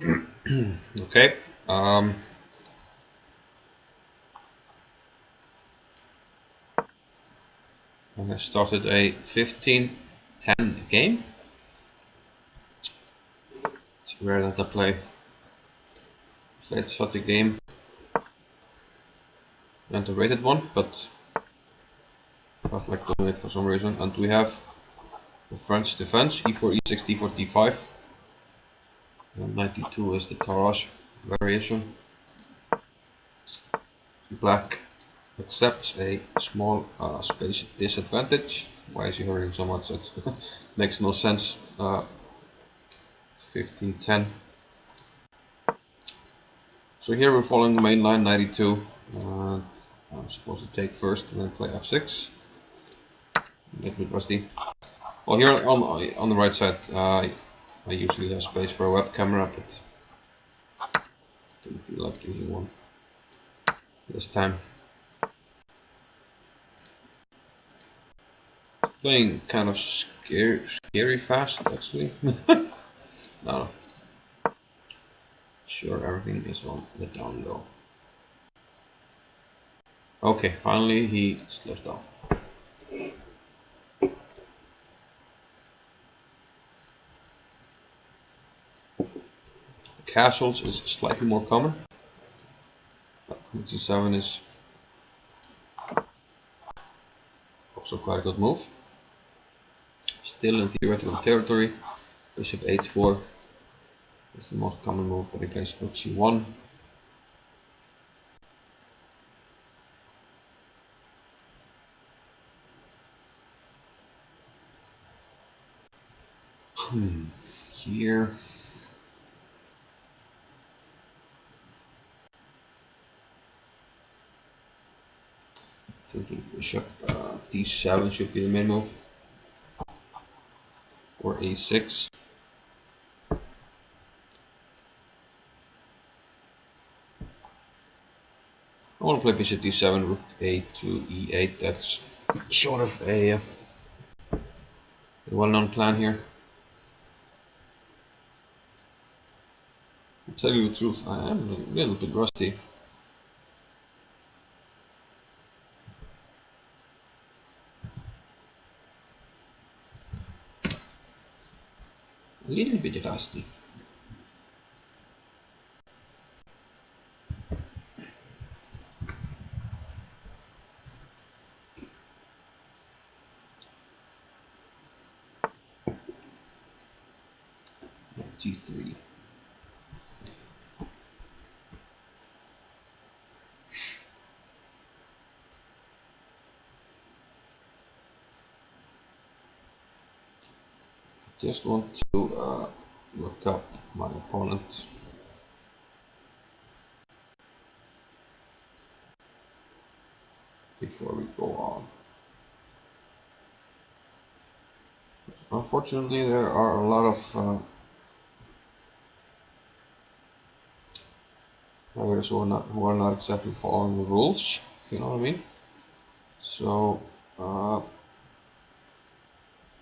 Okay. I started a 15-10 game. It's rare that I played such a game and a rated one, but I felt like doing it for some reason. And we have the French defense, e4, e6, d4, d5. And 92 is the Tarrasch variation. Black accepts a small space disadvantage. Why is he hurrying so much? That makes no sense. It's 15-10. So here we're following the main line 92. I'm supposed to take first and then play f6. A little bit rusty. Well, here on the right side, I usually have space for a web camera, but didn't feel like using one this time. Playing kind of scary fast, actually. No, sure, everything is on the down low. Okay, finally he slows down. Castles is slightly more common. G7 is also quite a good move. Still in theoretical territory. Bishop h4 is the most common move, but he plays rook c1. Here. Thinking bishop d7 should be the main move. Or a6. I want to play bishop d7, rook a2, e8. That's sort of a well-known plan here. To tell you the truth, I am a little bit rusty. A little bit rusty. G3. Just want to look up my opponent. Before we go on. Unfortunately, there are a lot of players who are not exactly following the rules. You know what I mean? So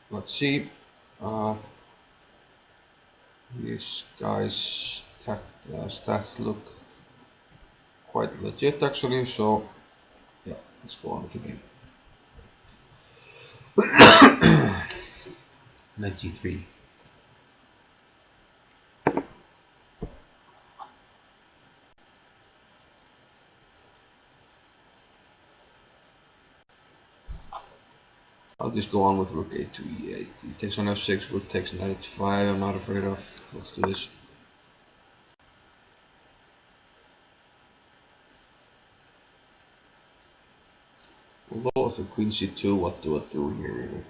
let's see. These guys' stats look quite legit actually. So yeah, let's go on with the game. Knight G3. I'll just go on with rook a2, e8. He takes on f6, rook takes knight h5. I'm not afraid of. Let's do this. Although if the queen c2, what do I do here really?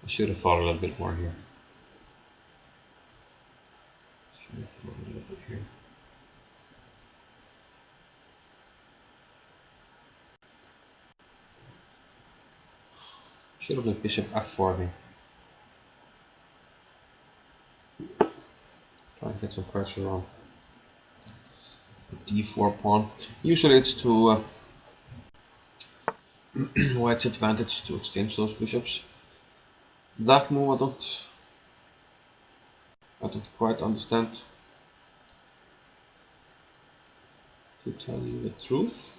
I should have thought a little bit more here. Should have thought a little bit here. Should have played bishop f4 thing. Try and get some pressure on the d4 pawn. Usually it's to white's advantage to exchange those bishops. That move I don't quite understand, to tell you the truth.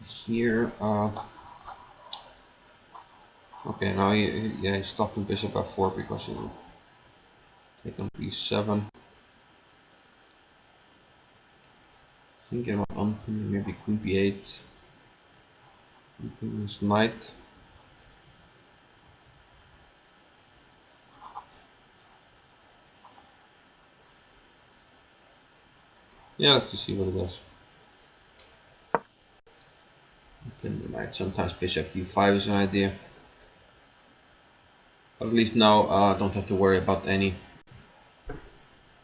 Here, okay, now he's stopping bishop f4 because he will take on b7. Thinking about unpinning maybe queen b8. Unpinning his knight. Yeah, let's just see what it does. Unpin the knight. Sometimes bishop d5 is an idea. But at least now I don't have to worry about any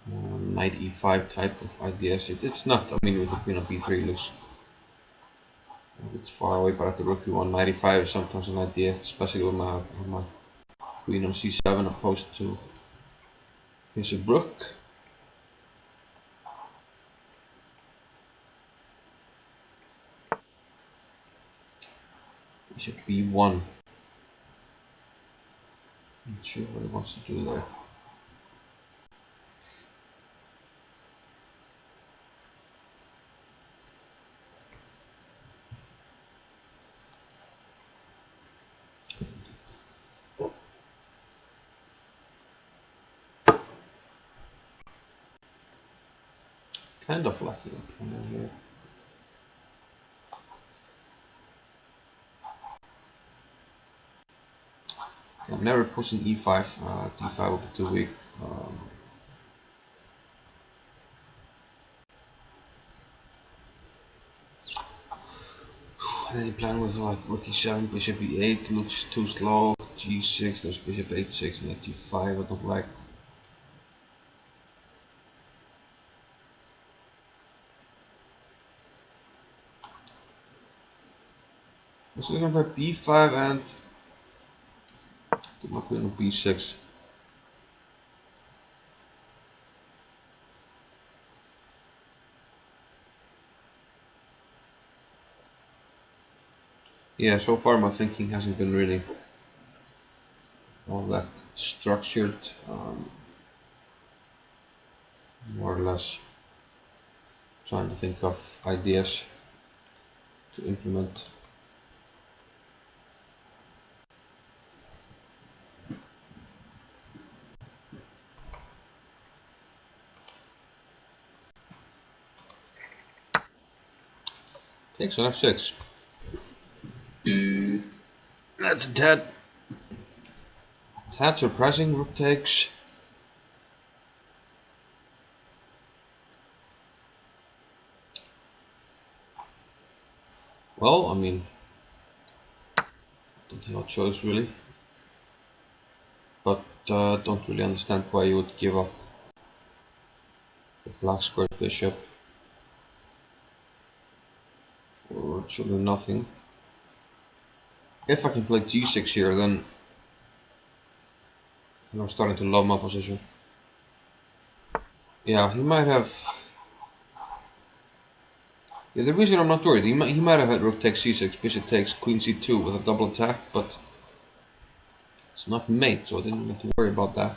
knight e5 type of ideas. It's not, I mean, with the queen on b3 looks a bit far away, but at the rook e1, knight e5 is sometimes an idea, especially with my queen on c7 opposed to bishop rook. Bishop b1. Not sure what he wants to do there. Kind of lucky here. I'm never pushing e5. d5 will be too weak. Any plan with like rook e7, bishop e8 looks too slow. g6, there's bishop h6, knight g5. I don't like. So I'm gonna play b5 and put my queen on b6. Yeah, so far my thinking hasn't been really all that structured. More or less trying to think of ideas to implement. Takes on f6. That's dead. Tad surprising. Rook takes. Well, I mean, don't have a choice really, but don't really understand why you would give up the black squared bishop for virtually nothing. If I can play g6 here, then I'm starting to love my position. Yeah, he might have. Yeah, the reason I'm not worried, he might have had rook takes c6, bishop takes queen c2 with a double attack, but it's not mate, so I didn't need to worry about that.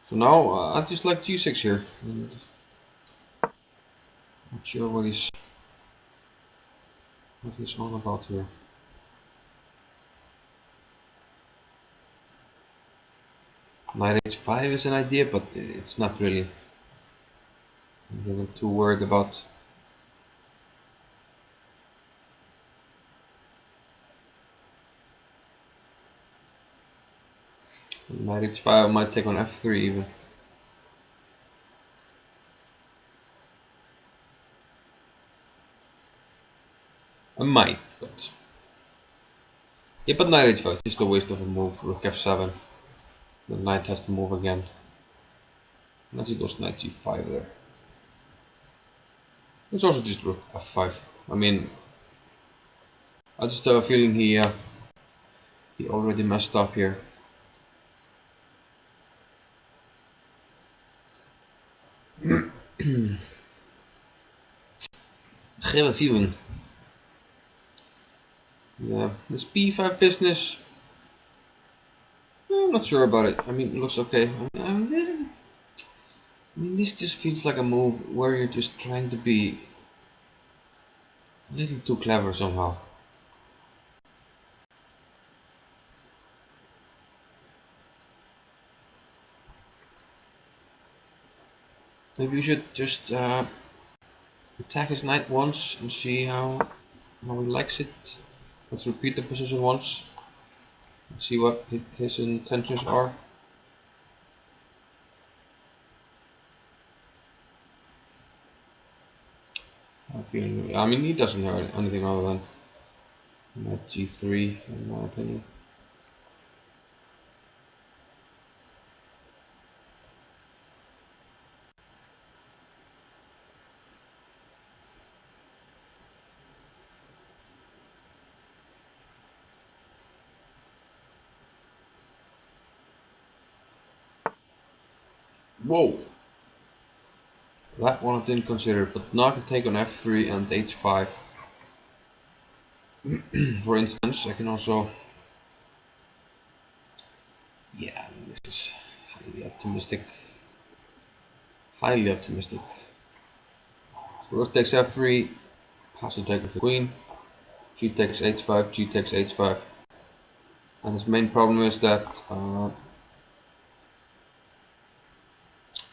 So now I just like g6 here. And not sure what he's on about here. Knight h5 is an idea, but it's not really. I'm too worried about. Knight h5 might take on f3 even. I might, but yeah, but knight h5 is just a waste of a move. Rook f7. The knight has to move again. Unless he goes knight g5 there. It's also just rook f5. I mean, I just have a feeling he already messed up here. I have a feeling. Yeah, this B5 business, I'm not sure about it. I mean, it looks okay. I mean, this just feels like a move where you're just trying to be a little too clever somehow. Maybe you should just attack his knight once and see how he likes it. Let's repeat the position once and see what his intentions are. I'm feeling. I mean, he doesn't have anything other than knight g3, in my opinion. Whoa! That one I didn't consider, but now I can take on f3 and h5. For instance, I can also. Yeah, I mean, this is highly optimistic. Highly optimistic. So rook takes f3, has to take with the queen. G takes h5, g takes h5. And his main problem is that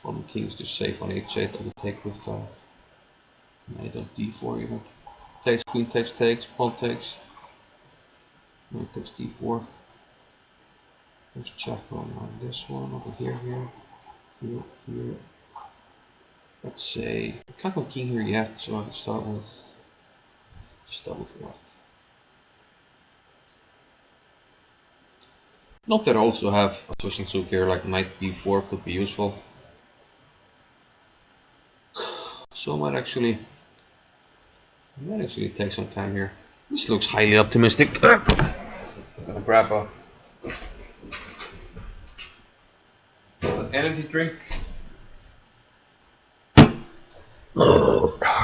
one king is just safe on h8. I will take with knight on d4 even. Takes, queen takes, pawn takes. Knight takes d4. Let's check on this one over here, here. Let's say I can't go king here yet, so I can start with what? Not that I also have a switching suit here, like knight b4 could be useful. So I might actually take some time here. This looks highly optimistic. I'm gonna grab an energy drink.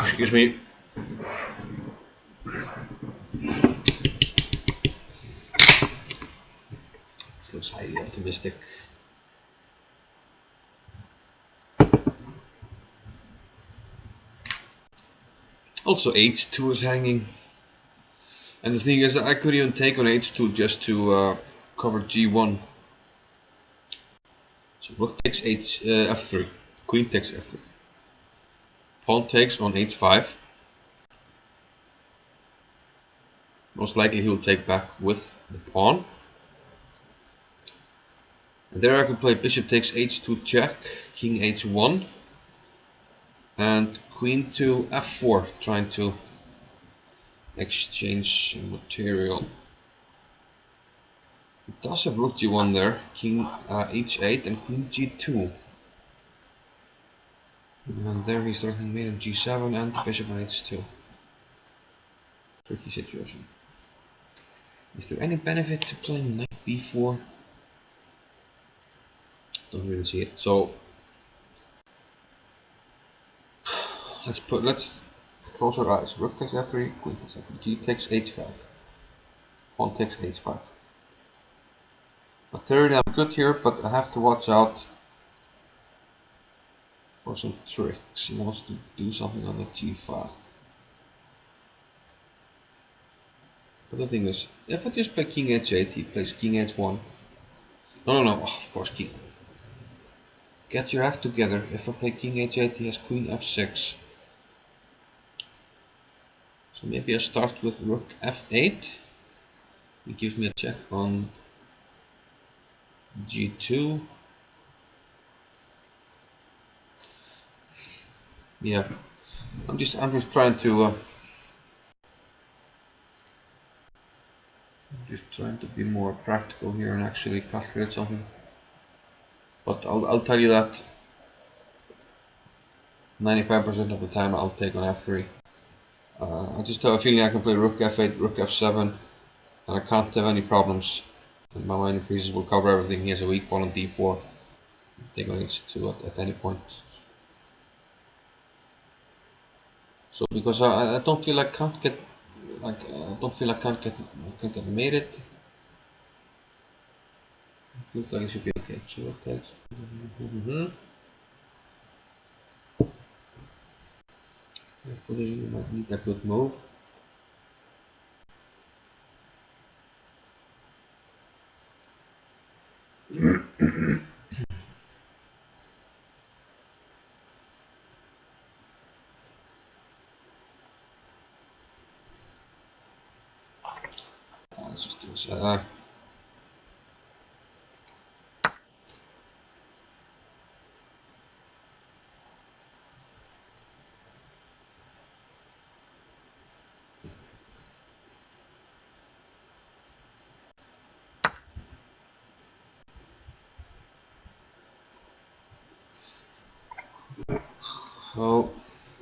Excuse me. This looks highly optimistic. Also, h2 is hanging. And the thing is that I could even take on h2 just to cover g1. So rook takes f3, queen takes f3, pawn takes on h5. Most likely he will take back with the pawn. And there I can play bishop takes h2 check, king h1, and queen to f4, trying to exchange material. He does have rook g1 there, king h8 and queen g2. And there he's threatening mate on g7 and the bishop on h2. Tricky situation. Is there any benefit to playing knight b4? Don't really see it. So let's close our eyes. Rook takes f3, queen takes f3, g takes h5, pawn takes h5. Materially I'm good here, but I have to watch out for some tricks. He wants to do something on the g5. But the thing is, if I just play king h8, he plays king h1. No, oh, of course, king. Get your act together. If I play king h8, he has queen f6. So maybe I start with rook f8. He gives me a check on g2. Yeah, I'm just trying to be more practical here and actually calculate something. But I'll tell you that 95% of the time I'll take on f3. I just have a feeling I can play rook f8, rook f7, and I can't have any problems. And my minor pieces will cover everything. He has a weak pawn on d4. Take on h2 at any point. So because I don't feel like can't get like I don't feel I can't get made it. Feels like it should be okay. So that you might need a good move. Let's just do this. So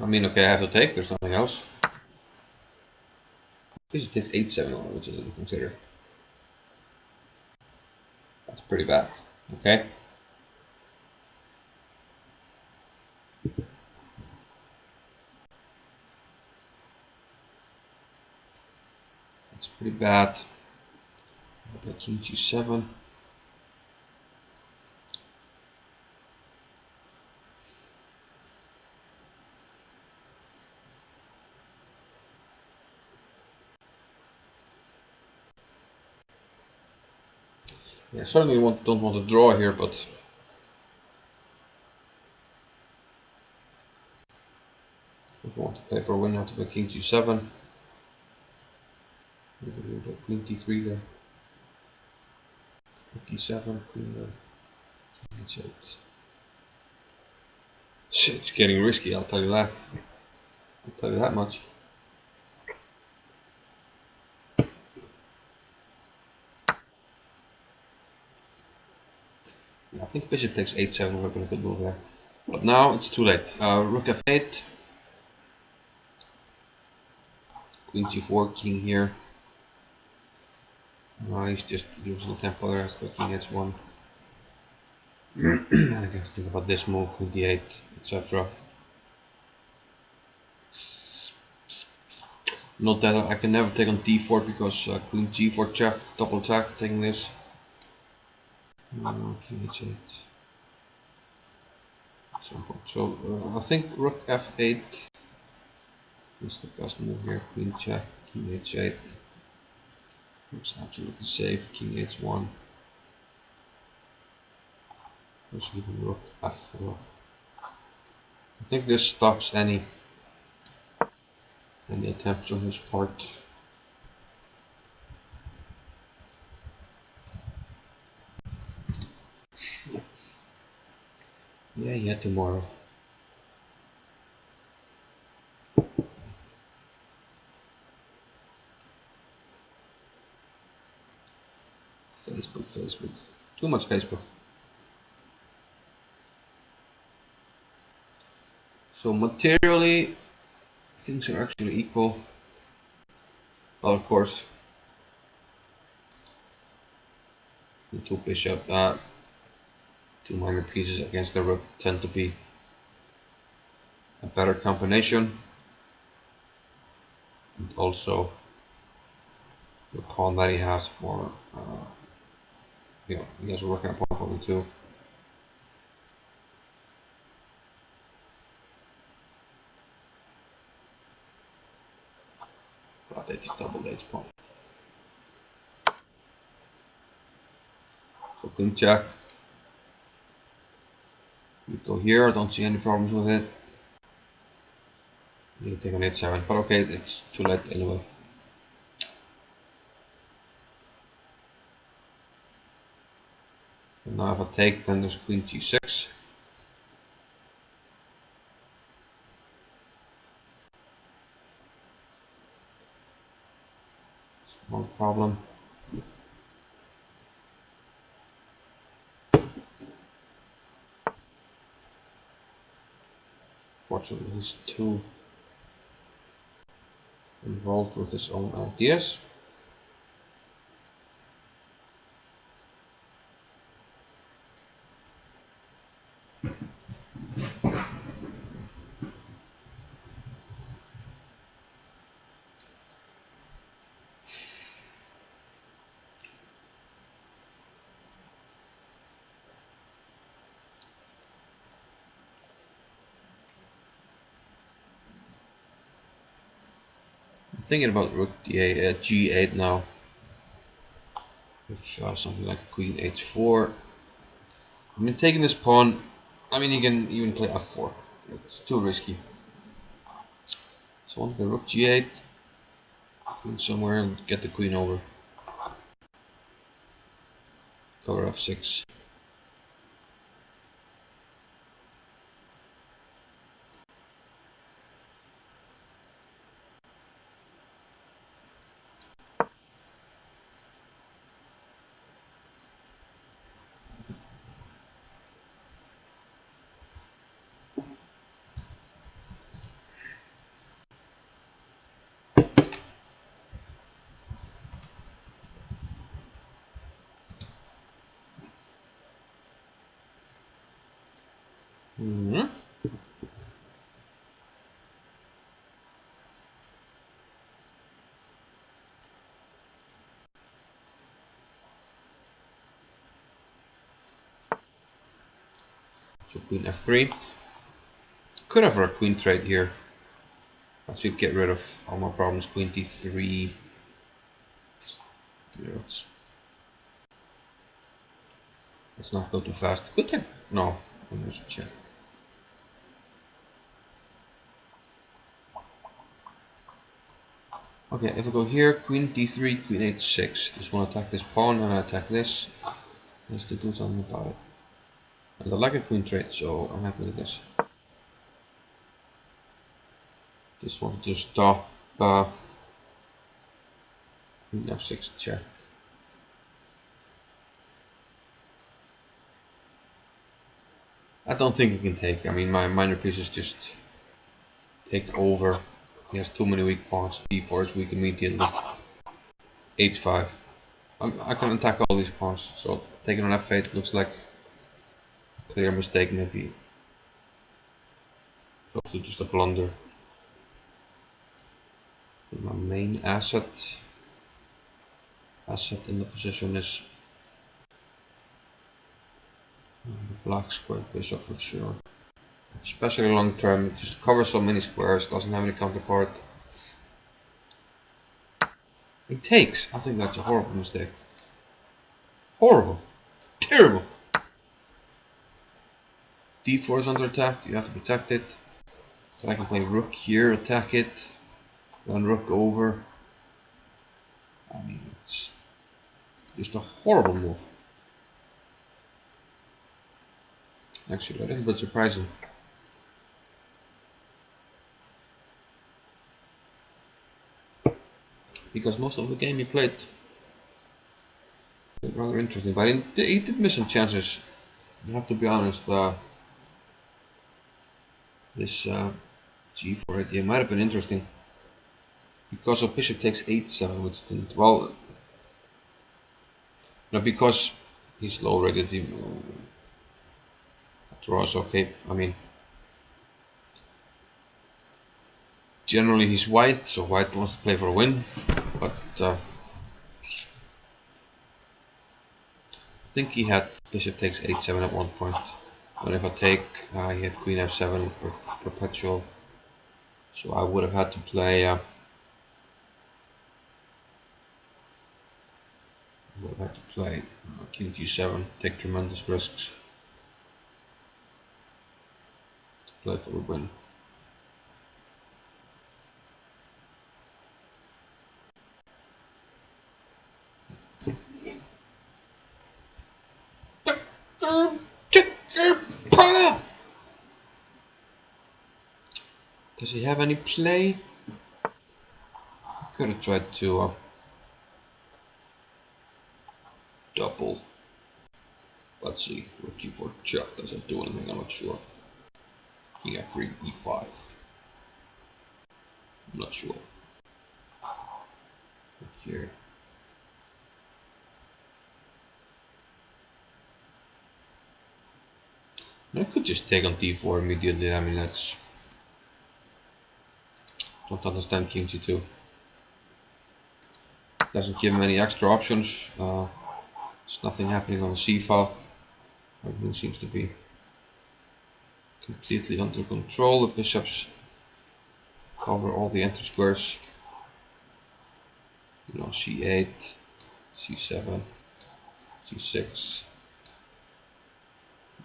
I mean, okay, I have to take. There's nothing else. This takes 8-7 on, which is a consider. That's pretty bad. Okay. That's pretty bad. King G7. Yeah, certainly don't want to draw here, but if you want to play for a win, you have to play King G7. Maybe do Queen D3 there. D7, Queen H8. Shit, it's getting risky, I'll tell you that. I'll tell you that much. Yeah, I think Bishop takes 8-7 would have been a good move there. But now it's too late. Rook F8. Queen G4, King here. He's just losing the tempo there, but King H1. And I can think about this move, Queen D8, etc. Not that I can never take on D4 because Queen G4 check, double attack, taking this. King H8. At some point. So I think Rook F8 is the best move here. Queen check, King H8. Looks absolutely safe. King H1. There's even Rook F4. I think this stops any attempts on his part. Yeah, tomorrow. Facebook. Too much Facebook. So materially, things are actually equal. Well, of course, the two bishop, two minor pieces against the rook tend to be a better combination. And also, the pawn that he has for, he has a working pawn for the two. But it's a double edged pawn. So queen check. We go here. I don't see any problems with it. You take an h7, but okay, it's too late anyway. And now if I take, then there's queen g6. Small problem. Fortunately, he's too involved with his own ideas. I'm thinking about rook d8, g8 now. Which something like queen h4. I mean, taking this pawn. I mean, you can even play f4. It's too risky. So I want to go rook g8, queen somewhere, and get the queen over. Cover f6. Mm-hmm. So queen f3. Could have a queen trade here. I should get rid of all my problems. Queen d3. Let's not go too fast. Could take. No. Let me just check. Okay, if I go here, queen d3, queen h6. Just want to attack this pawn and I attack this. Let's do something about it. And I like a queen trade, so I'm happy with this. Just want to stop queen f6 check. I don't think he can take. I mean, my minor pieces just take over. He has too many weak pawns. b4 is weak immediately. h5. I can attack all these pawns, so taking on f8 looks like a clear mistake, maybe close to just a blunder. My main asset in the position is the black square bishop for sure. Especially long term, it just covers so many squares, doesn't have any counterpart. It takes. I think that's a horrible mistake. Horrible. Terrible. d4 is under attack, you have to protect it. But I can play rook here, attack it, then rook over. I mean, it's just a horrible move. Actually, a little bit surprising. Because most of the game he played rather interesting, but he did miss some chances. You have to be honest. This g4 idea might have been interesting because of bishop takes h7, which didn't. Well, no, because he's low rated. Draws okay. I mean, generally he's white, so white wants to play for a win, but I think he had bishop takes h7 at one point. And if I take, he had queen f7 with perpetual, so I would have had to play. King g7, take tremendous risks to play for a win. Does he have any play? Could have tried to double. Let's see. Rook g4 check doesn't do anything. I'm not sure. King f3 e5. I'm not sure. Here. I could just take on d4 immediately. I mean, that's. Don't understand king g2. Doesn't give him any extra options. There's nothing happening on the c file. Everything seems to be completely under control. The bishops cover all the enter squares. You know, c8, c7, c6,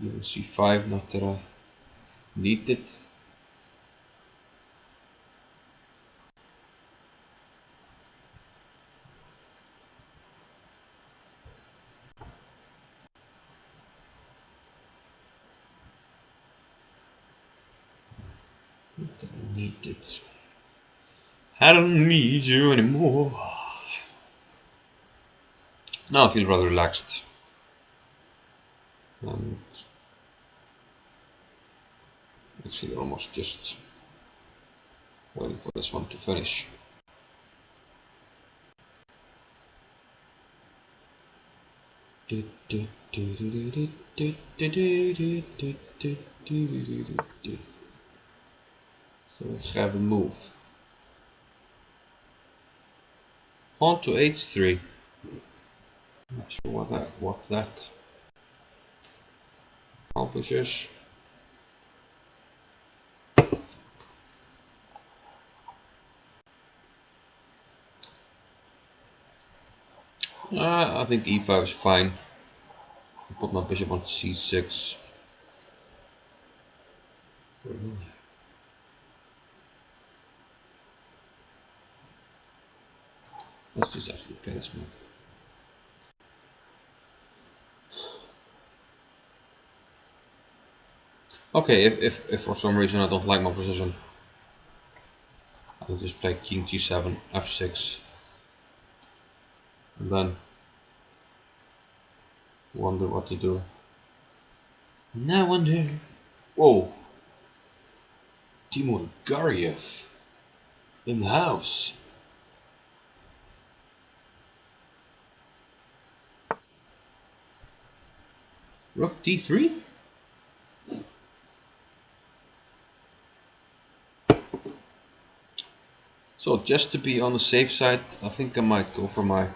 even c5. Not that I need it. Not that I need it. I don't need you anymore. Now I feel rather relaxed. And actually almost just waiting for this one to finish. So I have a move. Pawn to h3. Not sure what that accomplishes. I think e5 is fine. I put my bishop on c6. Let's just actually play this move. Okay, if for some reason I don't like my position, I'll just play king g7, f6, and then wonder what to do. Now wonder. Whoa, Timur Gariev in the house. Rook d3? So just to be on the safe side, I think I might go for my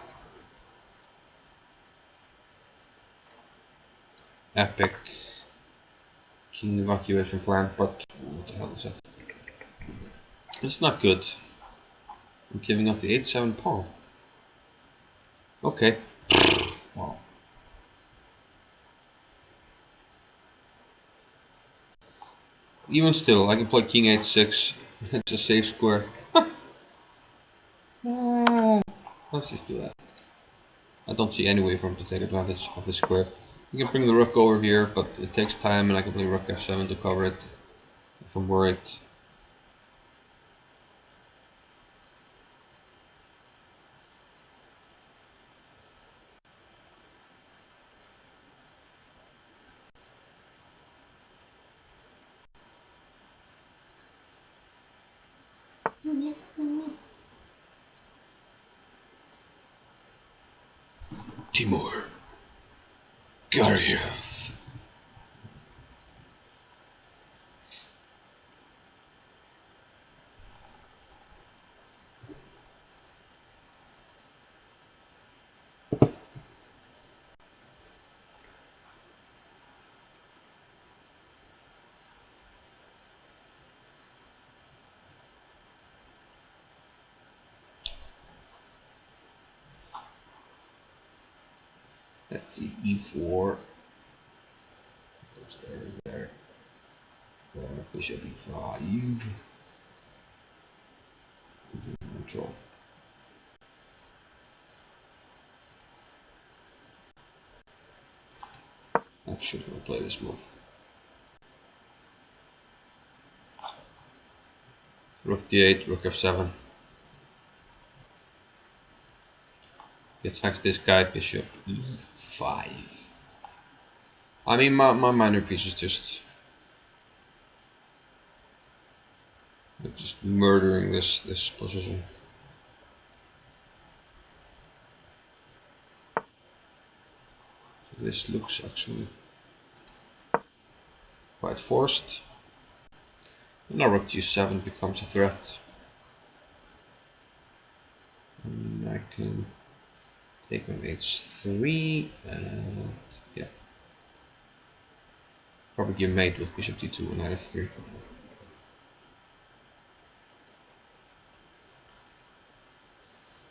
epic king evacuation plan, but what the hell is that? It's not good. I'm giving up the h7 pawn. Okay. Wow. Even still, I can play king h6. It's a safe square. Let's just do that. I don't see any way for him to take advantage of this square. You can bring the rook over here, but it takes time, and I can play rook f7 to cover it if I'm worried. Timur Gariev. Let's see, e4. There. Bishop e5. Neutral. Actually, I'll play this move. Rook d8, rook f7. He attacks this guy, bishop e5. I mean, my minor piece is just murdering this position. So this looks actually quite forced. And now rook g7 becomes a threat. And I can take on h3 and yeah. Probably give mate with bishop d2 and knight f3.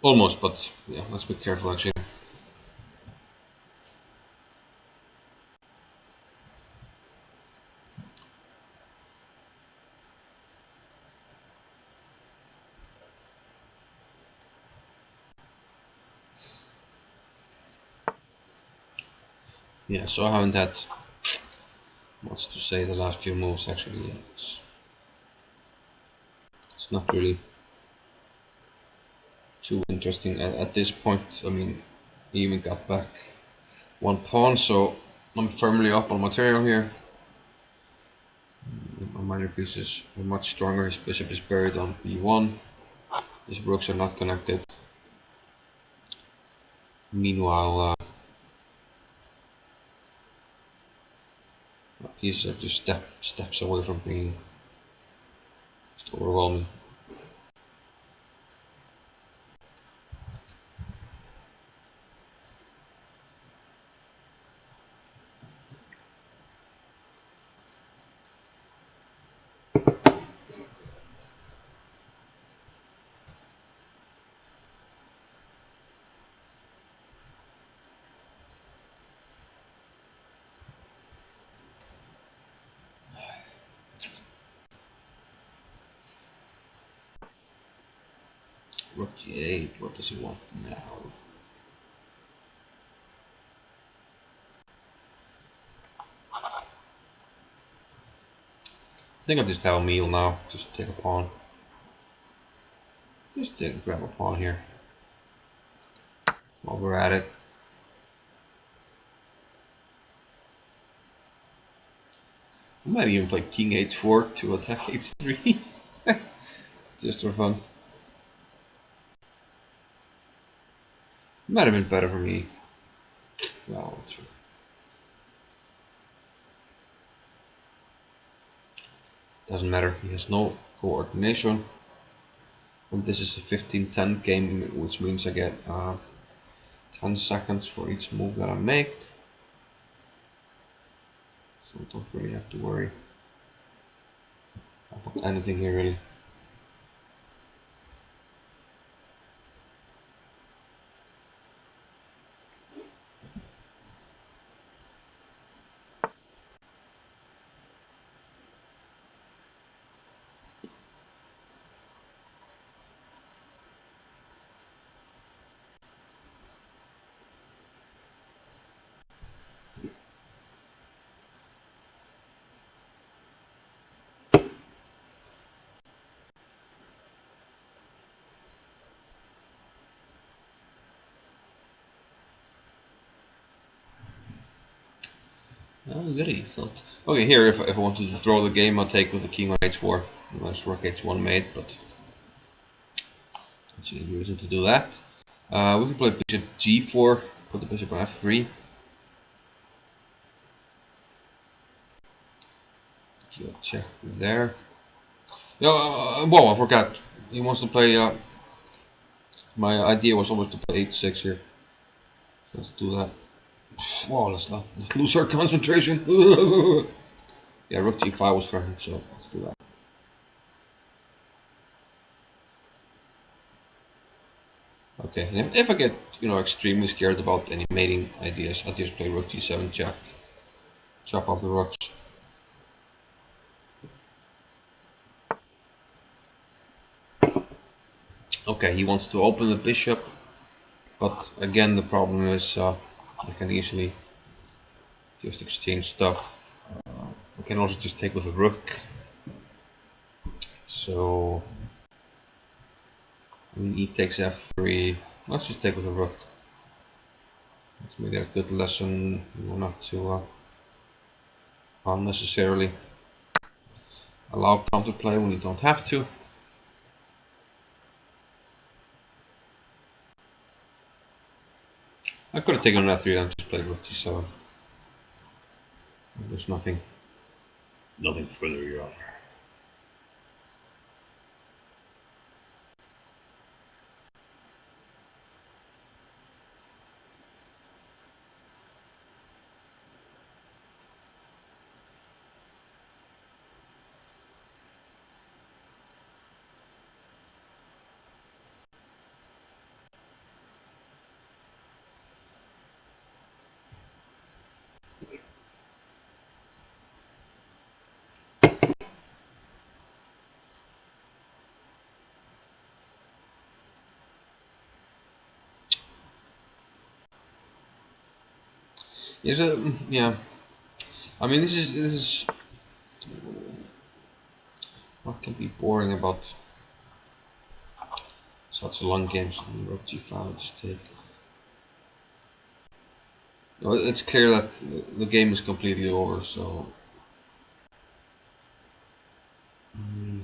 Almost, but yeah, let's be careful actually. Yeah, so I haven't had much to say the last few moves actually. Yeah, it's not really too interesting at this point. I mean, he even got back one pawn, so I'm firmly up on material here. My minor pieces are much stronger. His bishop is buried on b1. His rooks are not connected. Meanwhile, pieces are just steps away from being just overwhelming. Rook g8, what does he want now? I think I'll just have a meal now. Just take a pawn. Just grab a pawn here while we're at it. I might even play king h4 to attack h3. Just for fun. Might have been better for me. Well, sure. Doesn't matter. He has no coordination. And this is a 15-10 game, which means I get 10 seconds for each move that I make. So I don't really have to worry about anything here really. Oh, goody, thought. Okay, here, if I wanted to throw the game, I'll take with the king on h4. Unless rook h1 mate, but don't see any reason to do that. We can play bishop g4, put the bishop on f3. Check there. Yeah, whoa, I forgot. He wants to play. My idea was always to play h6 here. Let's do that. Whoa, let's not lose our concentration. Yeah, rook g5 was correct, so let's do that. Okay, and if I get extremely scared about any mating ideas, I'll just play rook g7 check, chop off the rooks. Okay, he wants to open the bishop, but again the problem is I can easily just exchange stuff. I can also just take with a rook. So I mean, e takes f3. Let's just take with a rook. Let's make it a good lesson, not to unnecessarily allow counterplay when you don't have to. I could have taken on f3 and just played rook g7. There's nothing further, Your Honor. Yes, yeah. I mean, this is what can be boring about such long games. Rook G5 just take. No, it's clear that the game is completely over. So I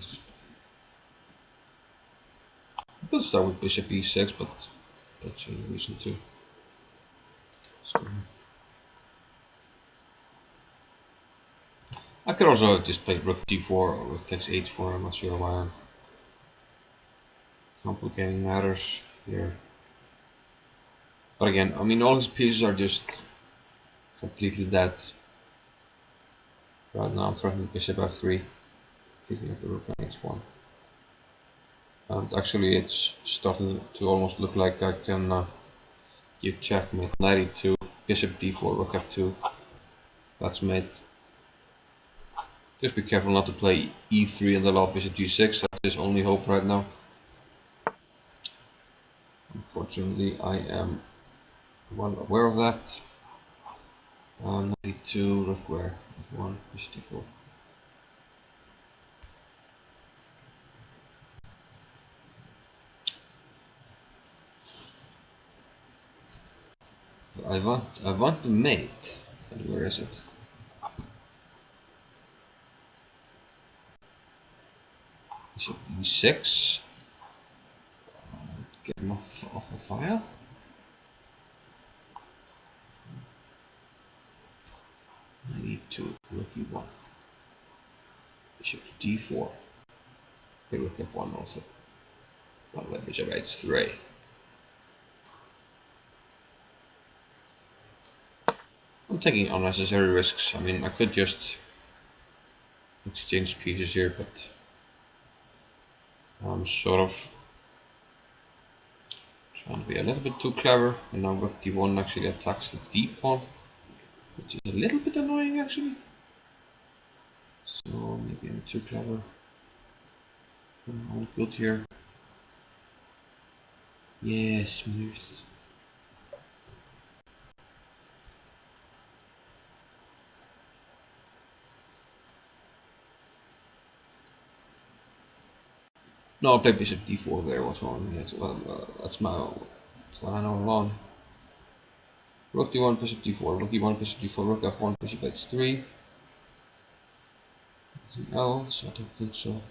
could start with Bishop E6, but that's any reason to. So I could also just play Rook G4 or Rook takes H4. I'm not sure why I'm complicating matters here. But again, I mean, all his pieces are just completely dead. Right now I'm threatening Bishop F3, picking up the Rook on H1. And actually it's starting to almost look like I can give checkmate. Knight E2, Bishop D4, Rook F2. That's mate. Just be careful not to play E3 and allow Bishop G6. That's his only hope right now. Unfortunately, I am well aware of that. Knight E2, Rook where? F1, Bishop D4. I want the mate. And where is it? Bishop E6. Get him off the file. Knight E2, Rook E1. Bishop D4. Rook F1 also. Well, let Bishop H3. I'm taking unnecessary risks. I mean, I could just exchange pieces here, but I'm sort of trying to be a little bit too clever. And now Rook D1 actually attacks the D pawn, which is a little bit annoying actually. So maybe I'm too clever. I'm all good here. Yes, moves. No, I'll play Bishop D4 there. What's wrong? Yes, well, that's my plan all along. Rook D1, Bishop D4, Rook E1, Bishop D4, Rook F1, Bishop H3. Anything else? I don't think so.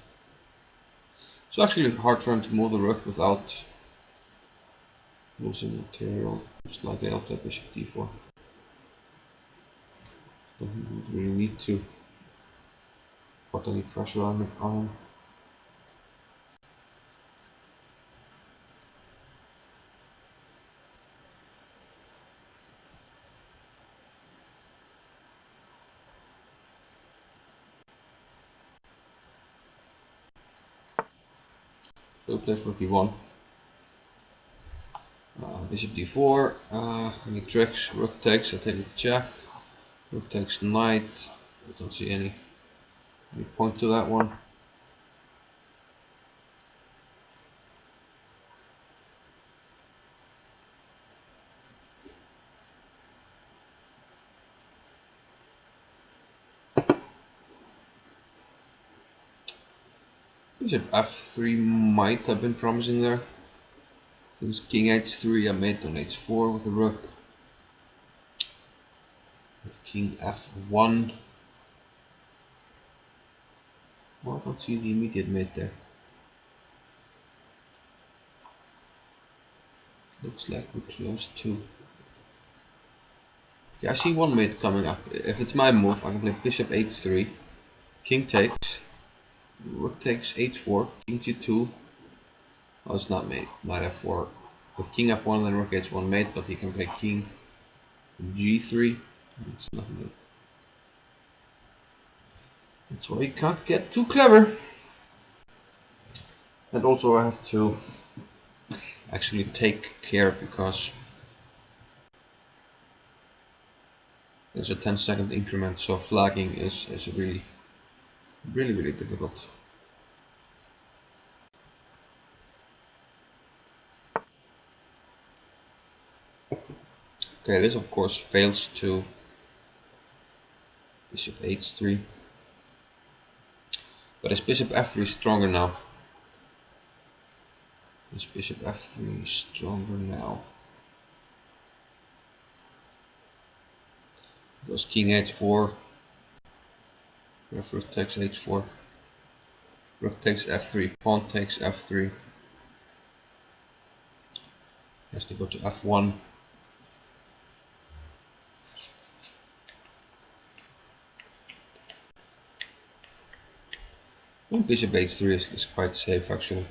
It's actually hard trying to move the rook without losing material. Most likely I'll play Bishop D4. Don't really need to put any pressure on him. So play Rook E1. Bishop D4. Any tricks? Rook takes. I take a check. Rook takes knight. I don't see any point to that one. Bishop F3 might have been promising there. Since King H3, I made on H4 with the rook. With King F1. Well, I don't see the immediate mate there. Looks like we're close to. Yeah, I see one mate coming up. If it's my move, I can play Bishop H3, King takes, Rook takes H4, King G2. Oh, it's not mate. Knight F4. With King F1, then Rook H1 mate, but he can play King G3. It's not mate. That's why you can't get too clever. And also I have to actually take care because there's a 10-second increment, so flagging is really difficult. Okay, this of course fails to bishop h3. But is bishop f3 stronger now? Is bishop f3 stronger now? Goes king h4. Rook takes h4. Rook takes f3. Pawn takes f3. Has to go to f1. Bishop h3 is quite safe actually.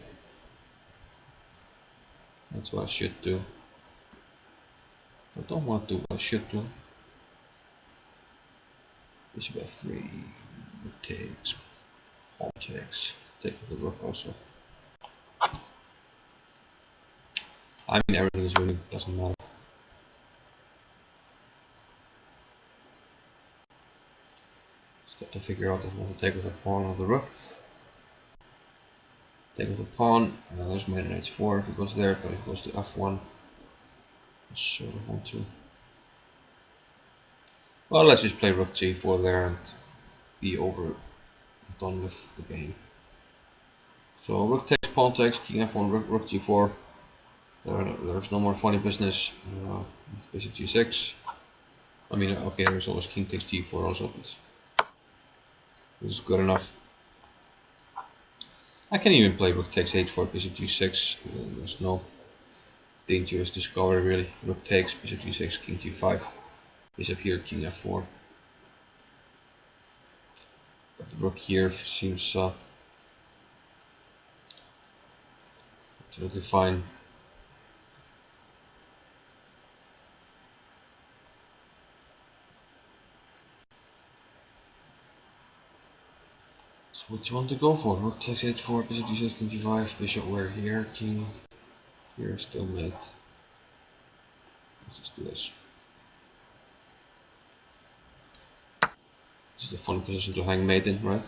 That's what I should do. I don't want to, I should do. Bishop f3. Rook takes. Pawn takes. Take the rook also. I mean everything is winning, doesn't matter. Just have to figure out if I want to take with the pawn or the rook. Take with the pawn. There's mate on h4 if it goes there, but if it goes to f1. I sort of want to. Well, let's just play rook g4 there and be over done with the game. So rook takes, pawn takes, king f1, rook g4. There's no more funny business. Bishop g6. I mean, okay, there's always king takes g4 also, but this is good enough. I can even play rook takes h4, bishop g6. There's no dangerous discovery really. Rook takes, bishop g6, king g5. Bishop here, king f4. But the rook here seems absolutely fine. So what do you want to go for? Rook takes h4, bishop g6, king g5, bishop where here, king here, still mate. Let's just do this. This is a fun position to hang mate in, right?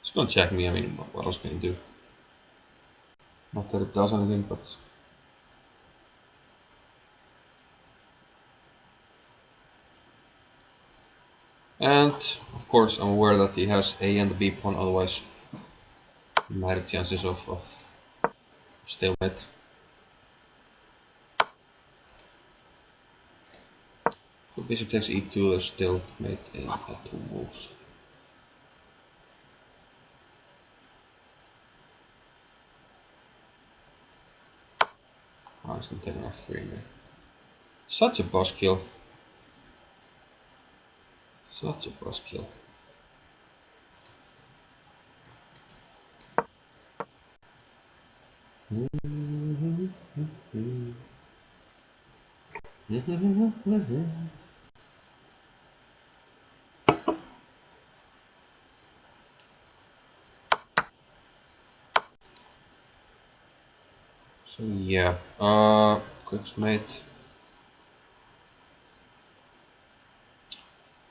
It's gonna check me, I mean, what else can you do? Not that it does anything, but... And, of course, I'm aware that he has A and the B pawn, otherwise he might have chances of stalemate. So bishop takes e2, there's still mate in at 2 moves. Oh, he's gonna take an f3 man. Such a buzzkill. Such a buzzkill. So yeah, quick mate.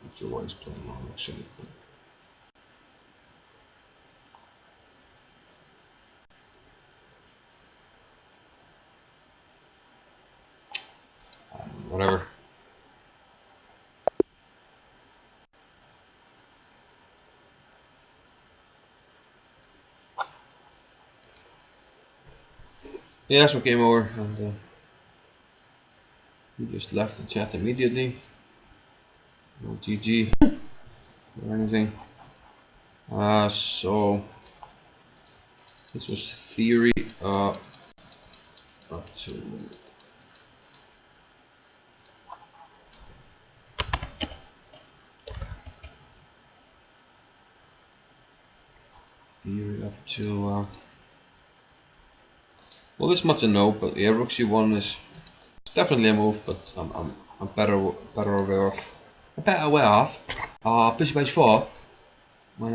Not sure why he's playing on actually. Whatever. Yeah, so game over, and he just left the chat immediately. No GG or anything. So this was theory up to well, this much I know, but yeah, rook c1 is definitely a move, but I'm better aware of bishop h4 when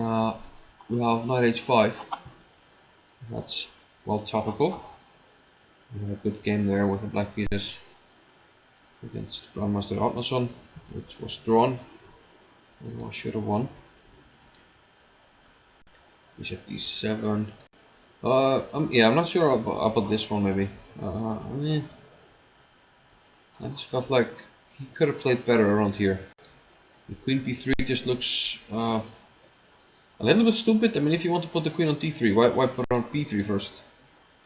we have knight h5. That's well topical. We had a good game there with the black pieces against Grandmaster Atnason, which was drawn. I should have won. Bishop d7. Yeah, I'm not sure about this one maybe. I just felt like he could have played better around here. The queen b3 just looks a little bit stupid. I mean, if you want to put the queen on d3, why put it on b3 first?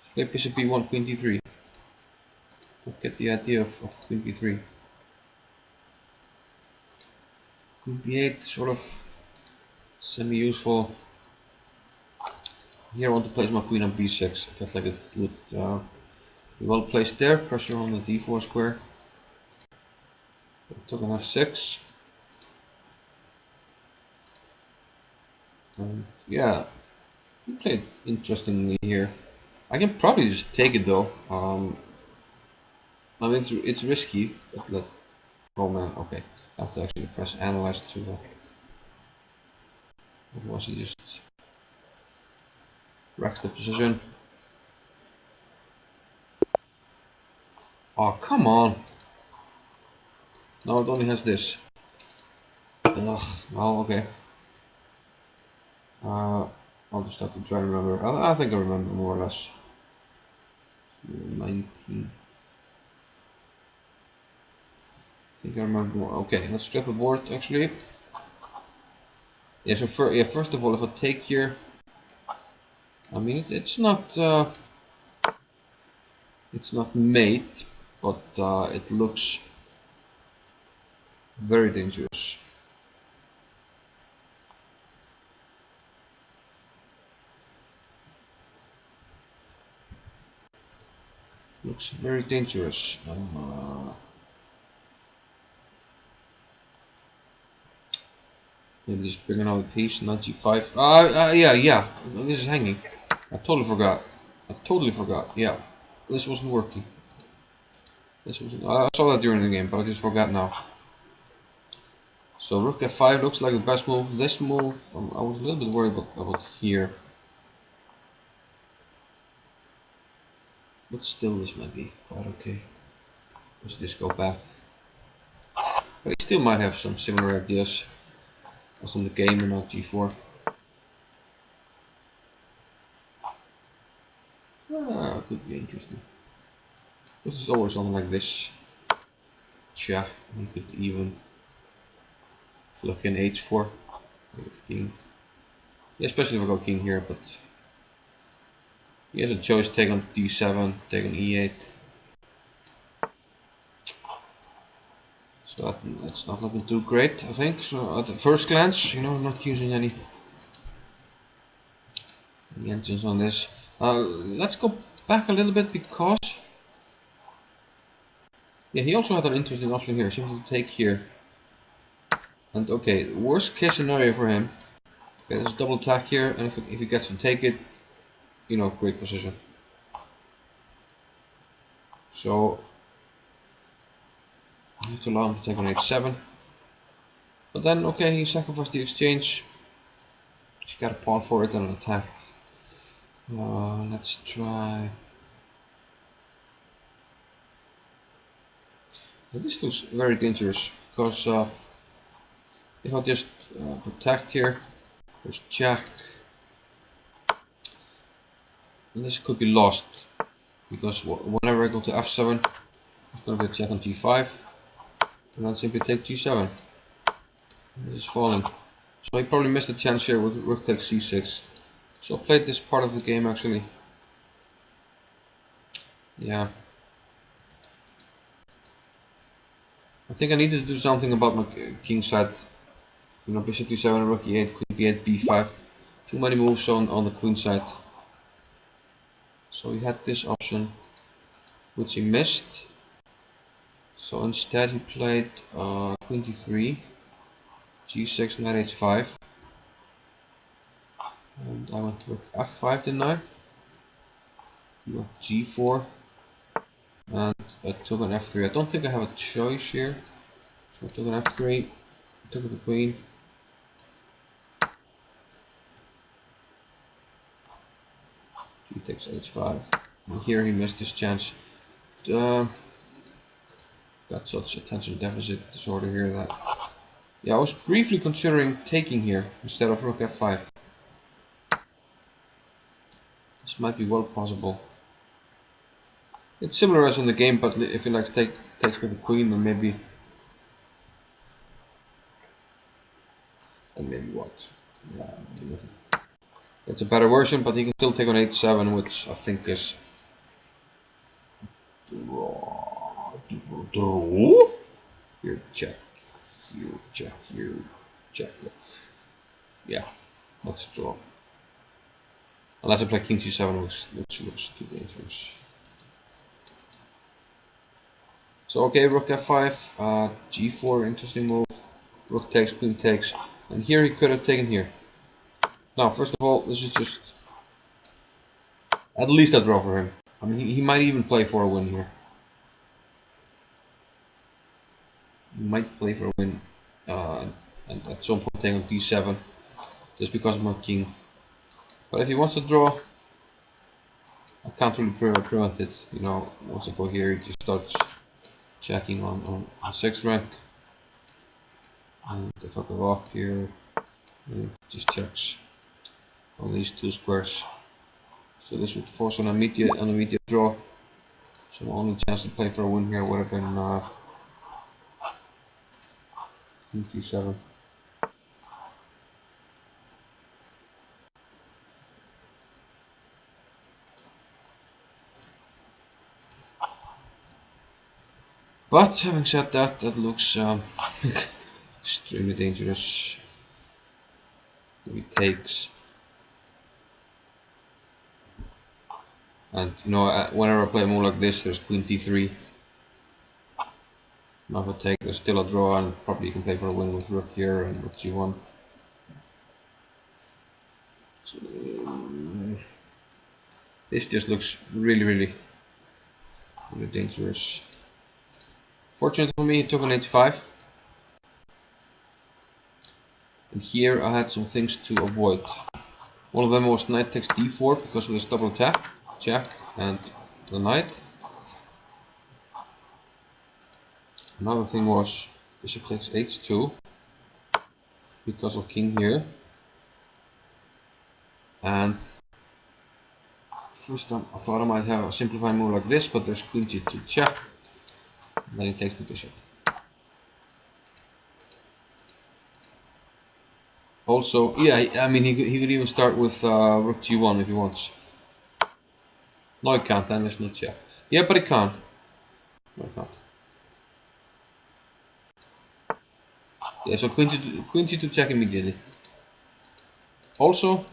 Just play bishop b1, queen d3. Don't get the idea of queen b3. Queen b8, sort of semi-useful. Here I want to place my queen on b6. I felt like it would be well placed there. Pressure on the d4 square. Took on f6. And yeah, he played interestingly here. I can probably just take it though. I mean, it's risky, but oh man, okay. I have to actually press analyze to otherwise he just wrecks the position. Oh, come on. No, it only has this. Ugh, well, okay. I'll just have to try and remember. I think I remember more or less. 19. I think I remember more. Okay, let's flip the board actually. Yeah, so first of all, if I take here, I mean it's not mate, but it looks very dangerous. Looks very dangerous. Maybe just bring another piece, 95. Yeah. This is hanging. I totally forgot. Yeah, this wasn't working. I saw that during the game, but I just forgot now. So rook f5 looks like the best move. This move, I was a little bit worried about here. But still, this might be quite okay. Let's just go back. But he still might have some similar ideas as in the game and not g4. Could be interesting. This is always something like this. Tja, you could even flick in h4 with king. Yeah, especially if I go king here, but he has a choice: take on d7, take on e8. So that's not looking too great, I think. So at the first glance, not using any engines on this. Let's go back a little bit because yeah, he also had an interesting option here. Simply to take here. And okay, worst case scenario for him. Okay, there's a double attack here, and if he gets to take it, great position. So I have to allow him to take on h7. But then, okay, he sacrificed the exchange. He's got a pawn for it and an attack. Let's try. This looks very dangerous because if I just protect here, there's jack. And this could be lost because whenever I go to f7, it's going to be a check on g5, and then simply take g7. This is falling. So he probably missed a chance here with rook takes c6. So I played this part of the game actually. Yeah. I think I needed to do something about my king side. Bishop d7, rook e8, queen b8, b5. Too many moves on the queen side. So he had this option, which he missed. So instead he played queen d3, g6, knight h5. And I went rook f5 didn't I? Rook g4. And I took an f3. I don't think I have a choice here. So I took an f3, took the queen. G takes h5. And here he missed his chance. Got such attention deficit disorder here that... Yeah, I was briefly considering taking here instead of rook f5. This might be well possible. It's similar as in the game, but if he likes takes with the queen, then maybe what? Yeah, maybe nothing. It's a better version, but he can still take on h7, which I think is draw. Here check, here check, here check. Yeah, let's draw. Unless I play king g7, which looks too dangerous. So okay, rook f5, g4, interesting move. Rook takes, queen takes, and here he could have taken here. Now, first of all, this is just at least a draw for him. I mean, he might even play for a win here. He might play for a win, and at some point take on d7, just because of my king. But if he wants to draw, I can't really prevent it. You know, once I go here, he just starts checking on 6th rank. And if I go up here, it just checks on these two squares. So this would force an immediate draw. So my only chance to play for a win here would have been king g7. But having said that, that looks extremely dangerous. He takes, and you know, whenever I play a move like this, there's queen d3. Now if I take, there's still a draw, and probably you can play for a win with rook here and rook g1. So, this just looks really dangerous. Fortunately for me, he took on h5. And here I had some things to avoid. One of them was knight takes d4 because of this double attack, check, and the knight. Another thing was bishop takes h2 because of king here. And first time I thought I might have a simplified move like this, but there's queen g2 check, and then he takes the bishop. Also, yeah, I mean he could even start with rook g1 if he wants. No, he can't, then there's no check. Yeah, but he can. No, he can't. Yeah, so queen g2 check immediately. Also,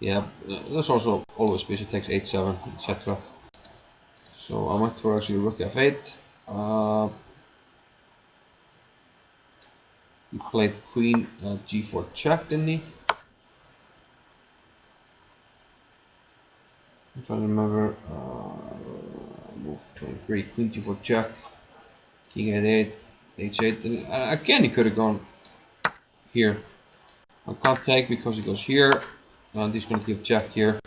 yeah, there's also always bishop takes h7, etc. So I went for actually rook f8. He played queen g4 check, didn't he? I'm trying to remember. Move 23, queen g4 check, king h8, h8. And again, he could have gone here. I can't take because he goes here, and he's going to give check here.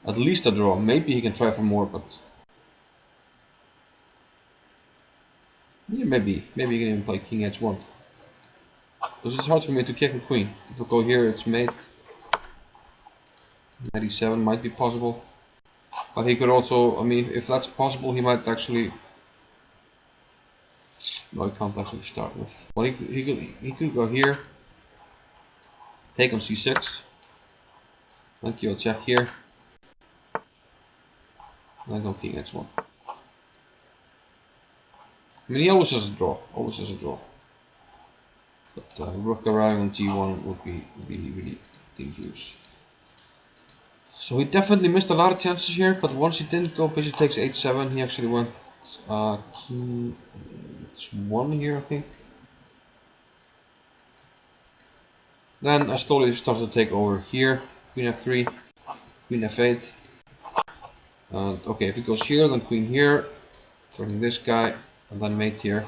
At least a draw. Maybe he can try for more, but yeah, maybe he can even play king h1. Because it's hard for me to kick the queen. If I go here, it's mate. Knight e7 might be possible. But he could also, I mean, if that's possible, he might actually... No, he can't actually start with... Well, he could go here. Take on c6. Then kill check here. And then go king h1. I mean, he always has a draw. Always has a draw. But rook arriving on g1 would be really dangerous. So he definitely missed a lot of chances here, but once he didn't go bishop takes h7, he actually went king h1 here, I think. Then I slowly started to take over here, queen f3, queen f8. And okay, if he goes here, then queen here, turning this guy, and then mate here.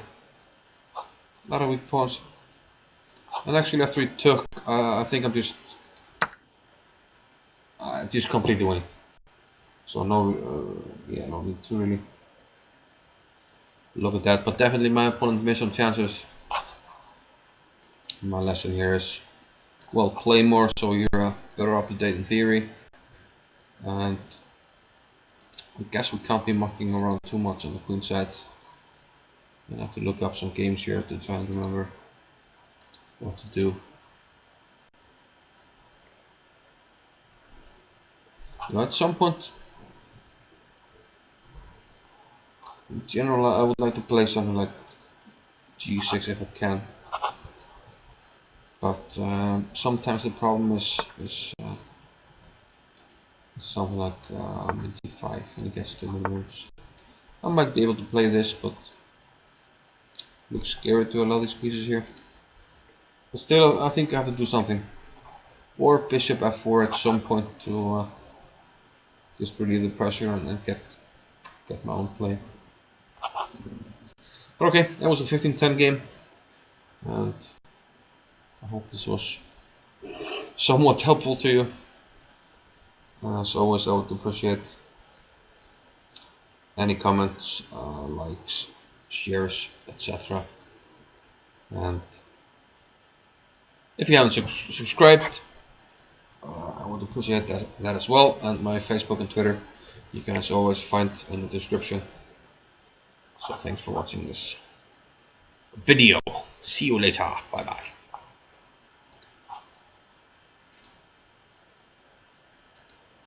A lot of weak pawns. And actually after he took, I think I'm just completely winning. So no, yeah, no need to really look at that. But definitely my opponent missed some chances. My lesson here is well, claymore, so you're better up to date in theory. And I guess we can't be mucking around too much on the queen side. I have to look up some games here to try and remember what to do. You know, at some point, in general, I would like to play something like G6 if I can. But sometimes the problem is something like G5 and it gets too many moves. I might be able to play this, but it looks scary to allow these pieces here. But still, I think I have to do something. Or bishop f4 at some point to just relieve the pressure and then get my own play. But okay, that was a 15-10 game, and I hope this was somewhat helpful to you. As always, I would appreciate any comments, likes, shares, etc. And if you haven't subscribed, I would appreciate that as well. And my Facebook and Twitter, you can as always find in the description. So thanks for watching this video. See you later. Bye bye.